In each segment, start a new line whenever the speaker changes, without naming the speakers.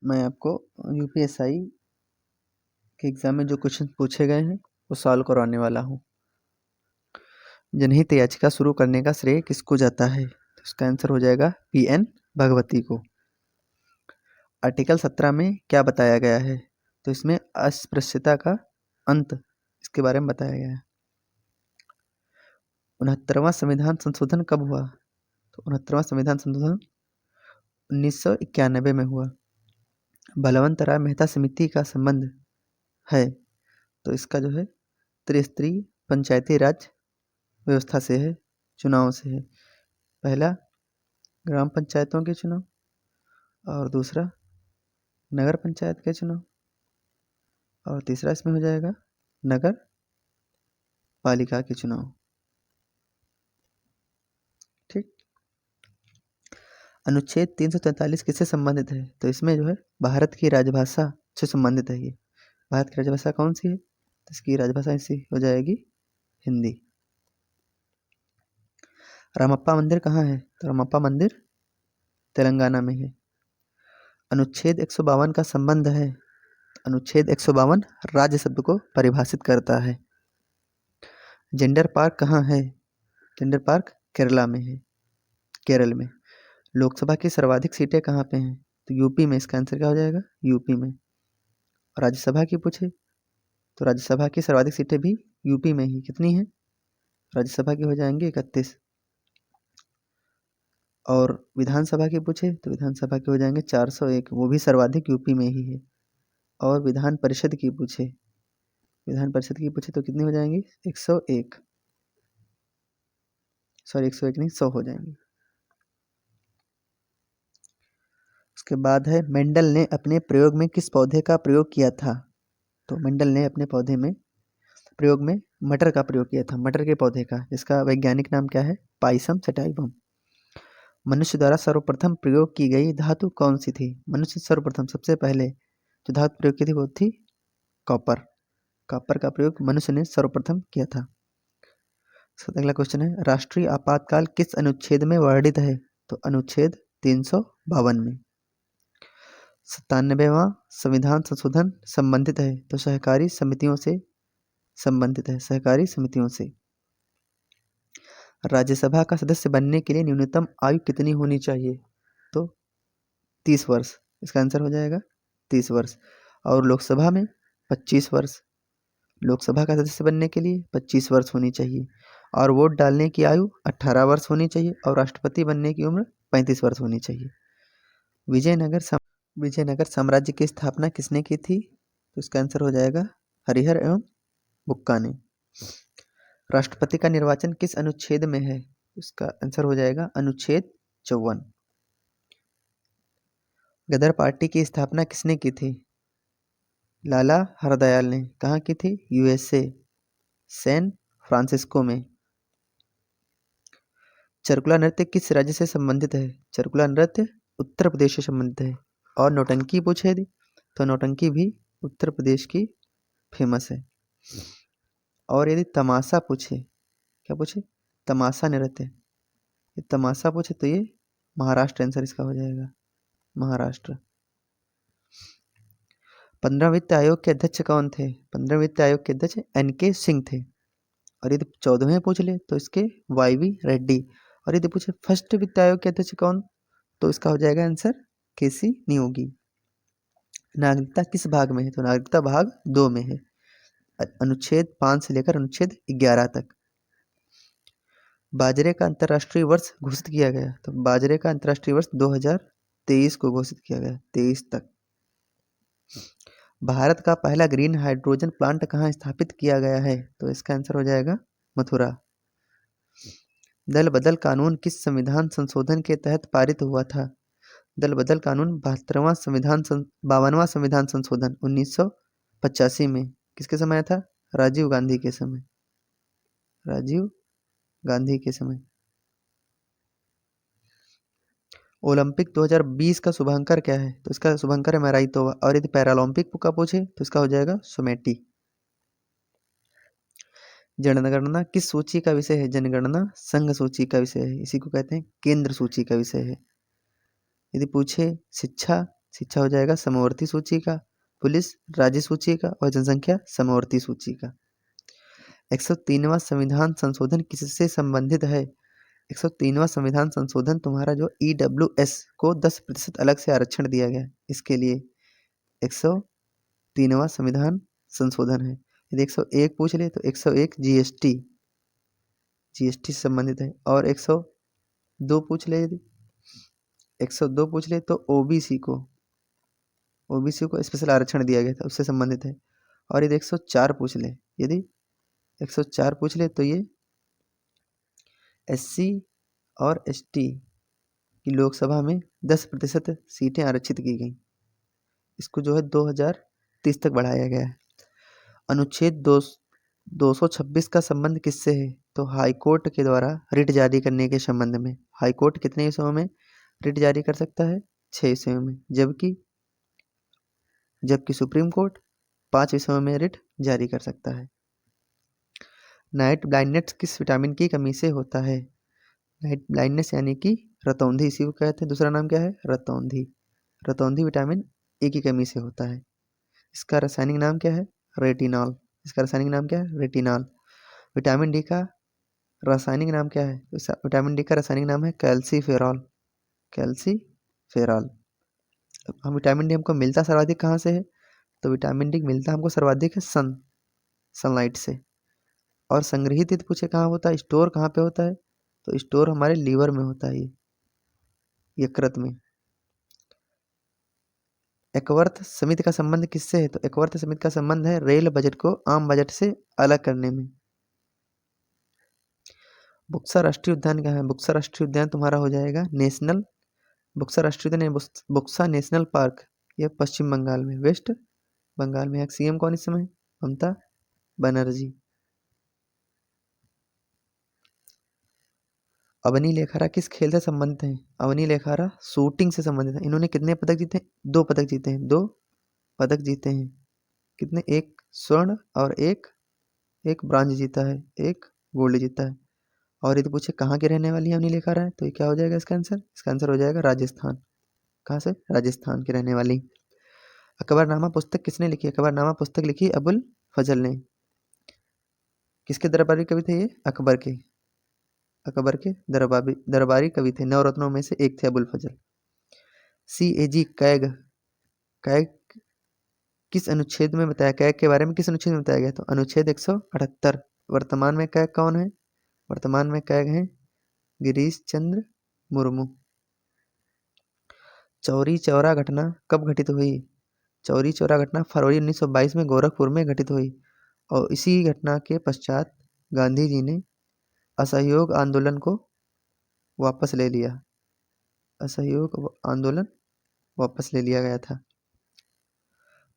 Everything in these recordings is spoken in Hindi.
मैं आपको यूपीएसआई के एग्जाम में जो क्वेश्चन पूछे गए हैं वो सॉल्व करवाने वाला हूँ। जनहित याचिका शुरू करने का श्रेय किसको जाता है? तो इसका आंसर हो जाएगा पीएन भगवती को। आर्टिकल 17 में क्या बताया गया है? तो इसमें अस्पृश्यता का अंत इसके बारे में बताया गया है। 69वां संविधान संशोधन कब हुआ? तो 69वां संविधान संशोधन 1991 में हुआ। बलवंत राय मेहता समिति का संबंध है तो इसका जो है त्रिस्तरीय पंचायती राज व्यवस्था से है, चुनाव से है। पहला ग्राम पंचायतों के चुनाव और दूसरा नगर पंचायत के चुनाव और तीसरा इसमें हो जाएगा नगर पालिका के चुनाव। ठीक। अनुच्छेद 343 किससे संबंधित है? तो इसमें जो है भारत की राजभाषा से संबंधित है। ये भारत की राजभाषा कौन सी है? तो इसकी राजभाषा ऐसी हो जाएगी हिंदी। रामप्पा मंदिर कहाँ है? तो रामप्पा मंदिर तेलंगाना में है। अनुच्छेद 152 का संबंध है। अनुच्छेद 152 राज्य शब्द को परिभाषित करता है। जेंडर पार्क कहाँ है? जेंडर पार्क केरला में है, केरल में। लोकसभा की सर्वाधिक सीटें कहाँ पे हैं? तो यूपी में। इसका आंसर क्या हो जाएगा? यूपी में। राज्यसभा की पूछे तो राज्यसभा की सर्वाधिक सीटें भी यूपी में ही। कितनी है? राज्यसभा की हो जाएंगी 31। और विधानसभा की पूछे तो विधानसभा के हो जाएंगे 401, वो भी सर्वाधिक यूपी में ही है। और विधान परिषद की पूछे, विधान परिषद की पूछे तो कितनी हो जाएंगी? 101, सॉरी 101 नहीं 100 हो जाएंगी। उसके बाद है मेंडल ने अपने प्रयोग में किस पौधे का प्रयोग किया था? तो मेंडल ने अपने पौधे में प्रयोग में मटर का प्रयोग किया था, मटर के पौधे का, जिसका वैज्ञानिक नाम क्या है? Pisum sativum. मनुष्य द्वारा सर्वप्रथम प्रयोग की गई धातु कौन सी थी? मनुष्य सर्वप्रथम सबसे पहले जो धातु प्रयोग की थी वो थी कॉपर। कॉपर का प्रयोग मनुष्य ने सर्वप्रथम किया था। अगला क्वेश्चन है राष्ट्रीय आपातकाल किस अनुच्छेद में वर्णित है? तो अनुच्छेद 352 में। 97वां संविधान संशोधन संबंधित है तो सहकारी समितियों से संबंधित है, सहकारी समितियों से। राज्यसभा का सदस्य बनने के लिए न्यूनतम आयु कितनी होनी चाहिए? तो 30 वर्ष। इसका आंसर हो जाएगा 30 वर्ष। और लोकसभा में 25 वर्ष। लोकसभा का सदस्य बनने के लिए 25 वर्ष होनी चाहिए। और वोट डालने की आयु 18 वर्ष होनी चाहिए। और राष्ट्रपति बनने की उम्र 35 वर्ष होनी चाहिए। विजयनगर साम्राज्य की स्थापना किसने की थी? तो इसका आंसर हो जाएगा हरिहर एवं बुक्का ने। राष्ट्रपति का निर्वाचन किस अनुच्छेद में है? इसका आंसर हो जाएगा अनुच्छेद 54। गदर पार्टी की स्थापना किसने की थी? लाला हरदयाल ने। कहाँ की थी? यूएसए, सैन फ्रांसिस्को में। चरकुला नृत्य किस राज्य से संबंधित है? चरकुला नृत्य उत्तर प्रदेश से संबंधित है। और नौटंकी पूछे तो नौटंकी भी उत्तर प्रदेश की फेमस है। और यदि तमाशा पूछे, क्या पूछे? तमाशा नृत्य, तमाशा पूछे तो ये महाराष्ट्र आंसर इसका हो जाएगा, महाराष्ट्र। 15 वित्त आयोग के अध्यक्ष कौन थे? 15 वित्त आयोग के अध्यक्ष एनके सिंह थे। और यदि 14वें पूछ ले तो इसके वाईवी रेड्डी। और यदि पूछे फर्स्ट वित्त आयोग के अध्यक्ष कौन, तो इसका हो जाएगा आंसर केसी नियोगी। नागरिकता किस भाग में है? तो नागरिकता भाग 2 में है, अनुच्छेद 5 से लेकर अनुच्छेद 11 तक। बाजरे का अंतर्राष्ट्रीय वर्ष घोषित किया गया, तो बाजरे का अंतर्राष्ट्रीय वर्ष 2023 को घोषित किया गया, 23 तक। भारत का पहला ग्रीन हाइड्रोजन प्लांट कहाँ स्थापित किया गया है? तो इसका आंसर हो जाएगा मथुरा। दल बदल कानून किस संविधान संशोधन के तहत पारित हुआ था? दल बदल कानून 52वां संविधान संशोधन 1985 में किसके समय था? राजीव गांधी के समय, राजीव गांधी के समय। ओलंपिक 2020 का शुभांकर क्या है? तो इसका शुभांकर है मैराइतोवा। और यदि पैरालंपिक का पूछे तो इसका हो जाएगा सुमेटी। जनगणना किस सूची का विषय है? जनगणना संघ सूची का विषय है, इसी को कहते हैं केंद्र सूची का विषय है। यदि पूछे शिक्षा शिक्षा हो जाएगा समवर्ती सूची का, पुलिस राज्य सूची का और जनसंख्या समवर्ती सूची का। 103वां संविधान संशोधन किससे संबंधित है? 103वां संविधान संशोधन तुम्हारा जो EWS को 10% अलग से आरक्षण दिया गया, इसके लिए 103वां संविधान संशोधन है। यदि 101 पूछ ले तो 101 GST से संबंधित है, और 102 पूछ ले, यदि 102 पूछ ले तो ओबीसी को स्पेशल आरक्षण दिया गया था, उससे संबंधित है। और यदि 104 पूछ ले, यदि 104 पूछ ले तो ये SC और ST की लोकसभा में 10% सीटें आरक्षित की गई, इसको जो है 2030 तक बढ़ाया गया है। अनुच्छेद 226 का संबंध किससे है? तो हाईकोर्ट के द्वारा रिट जारी करने के संबंध में। हाईकोर्ट कितने विषयों में रिट जारी कर सकता है? 6 विषयों में, जबकि सुप्रीम कोर्ट 5 विषयों में रिट जारी कर सकता है। नाइट ब्लाइंडनेस किस विटामिन की कमी से होता है? नाइट ब्लाइंडनेस यानी कि रतौंधी, इसी को कहते हैं, दूसरा नाम क्या है? रतौंधी विटामिन ए की कमी से होता है। इसका रासायनिक नाम क्या है? रेटिनॉल। विटामिन डी का रासायनिक नाम क्या है? विटामिन डी का रासायनिक नाम है कैल्सीफेरॉल। हम विटामिन डी हमको मिलता सर्वाधिक कहाँ से है? तो विटामिन डी मिलता हमको सर्वाधिक है सनलाइट से। और संग्रहित यदि पूछे कहाँ होता है, स्टोर कहाँ पे होता है, तो स्टोर हमारे लीवर में होता है, यकृत में। एकवर्थ समिति का संबंध किससे है? तो एकवर्थ समिति का संबंध है रेल बजट को आम बजट से अलग करने में। बुक्सा राष्ट्रीय उद्यान क्या है? बुक्सा राष्ट्रीय उद्यान तुम्हारा हो जाएगा बुक्सा राष्ट्रीय उद्यान, बुक्सा नेशनल पार्क, यह पश्चिम बंगाल में, वेस्ट बंगाल में है। CM कौन इस समय? ममता बनर्जी। अवनी लेखारा किस खेल से संबंधित है? अवनी लेखारा शूटिंग से संबंधित है। इन्होंने कितने पदक जीते हैं? 2 पदक जीते हैं। 2 पदक जीते हैं। कितने? 1 स्वर्ण और एक ब्रांज जीता है, 1 गोल्ड जीता है। और यदि पूछे कहाँ के रहने वाली है अवनी लेखारा है, तो ये क्या हो जाएगा इसका आंसर? इसका आंसर हो जाएगा राजस्थान। कहाँ से? राजस्थान की रहने वाली। अकबरनामा पुस्तक किसने लिखी? अकबरनामा पुस्तक लिखी अबुल फजल ने। किसके दरबारी कवि थे ये? अकबर के दरबारी कवि थे। 9 रत्नों में से एक थे अबुल फजल। CAG कैग किस अनुच्छेद में बताया? कैग के बारे में किस अनुच्छेद में बताया गया? तो अनुच्छेद 178। वर्तमान में कैग कौन है? वर्तमान में कैग हैं गिरीश चंद्र मुर्मू। चौरी चौरा घटना कब घटित हुई? चौरी चौरा घटना फरवरी 1922 में गोरखपुर में घटित हुई, और इसी घटना के पश्चात गांधी जी ने असहयोग आंदोलन को वापस ले लिया। असहयोग आंदोलन वापस ले लिया गया था।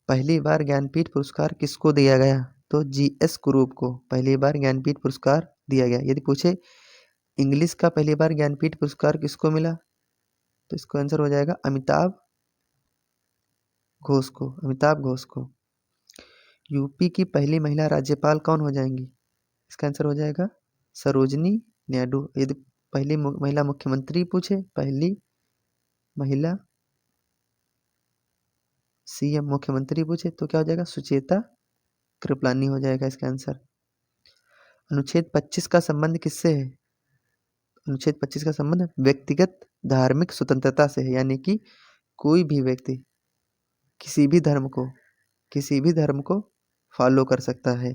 पहली बार ज्ञानपीठ पुरस्कार किसको दिया गया? तो GS कुरूप को पहली बार ज्ञानपीठ पुरस्कार दिया गया। यदि पूछे इंग्लिश का पहली बार ज्ञानपीठ पुरस्कार किसको मिला, तो इसका आंसर हो जाएगा अमिताभ घोष को। यूपी की पहली महिला राज्यपाल कौन हो जाएंगी? इसका आंसर हो जाएगा सरोजनी नायडू। यदि पहली महिला मुख्यमंत्री पूछे, पहली महिला CM मुख्यमंत्री पूछे, तो क्या हो जाएगा? सुचेता कृपलानी हो जाएगा इसका आंसर। अनुच्छेद 25 का संबंध किससे है? अनुच्छेद 25 का संबंध व्यक्तिगत धार्मिक स्वतंत्रता से है, यानी कि कोई भी व्यक्ति किसी भी धर्म को फॉलो कर सकता है।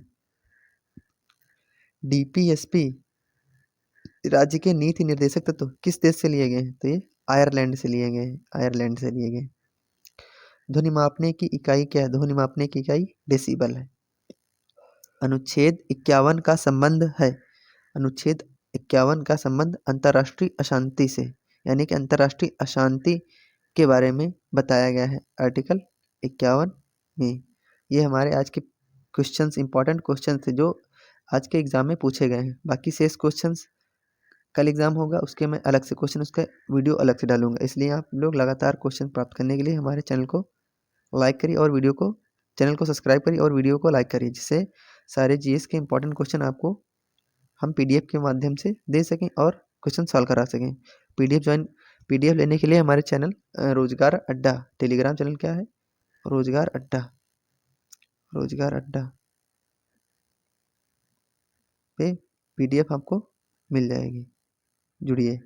DPSP राज्य के नीति निर्देशक तत्व किस देश से लिए गए हैं? तो ये आयरलैंड से लिए गए। ध्वनि मापने की इकाई क्या है? ध्वनि मापने की इकाई डेसिबल है। अनुच्छेद 51 का संबंध है। अनुच्छेद 51 का संबंध अंतर्राष्ट्रीय अशांति से, यानी कि अंतर्राष्ट्रीय अशांति के बारे में बताया गया है आर्टिकल 51 में। ये हमारे आज के क्वेश्चंस, इंपॉर्टेंट क्वेश्चन थे जो आज के एग्जाम में पूछे गए हैं। बाकी शेष क्वेश्चंस कल एग्जाम होगा, उसके मैं अलग से क्वेश्चन, उसका वीडियो अलग से डालूंगा। इसलिए आप लोग लगातार क्वेश्चन प्राप्त करने के लिए हमारे चैनल को लाइक करिए और चैनल को सब्सक्राइब करिए और वीडियो को लाइक करिए, जिससे सारे GS के इंपॉर्टेंट क्वेश्चन आपको हम PDF के माध्यम से दे सकें और क्वेश्चन सॉल्व करा सकें। PDF लेने के लिए हमारे चैनल रोजगार अड्डा, टेलीग्राम चैनल क्या है, रोजगार अड्डा, रोजगार अड्डा पे PDF आपको मिल जाएगी, जुड़िए।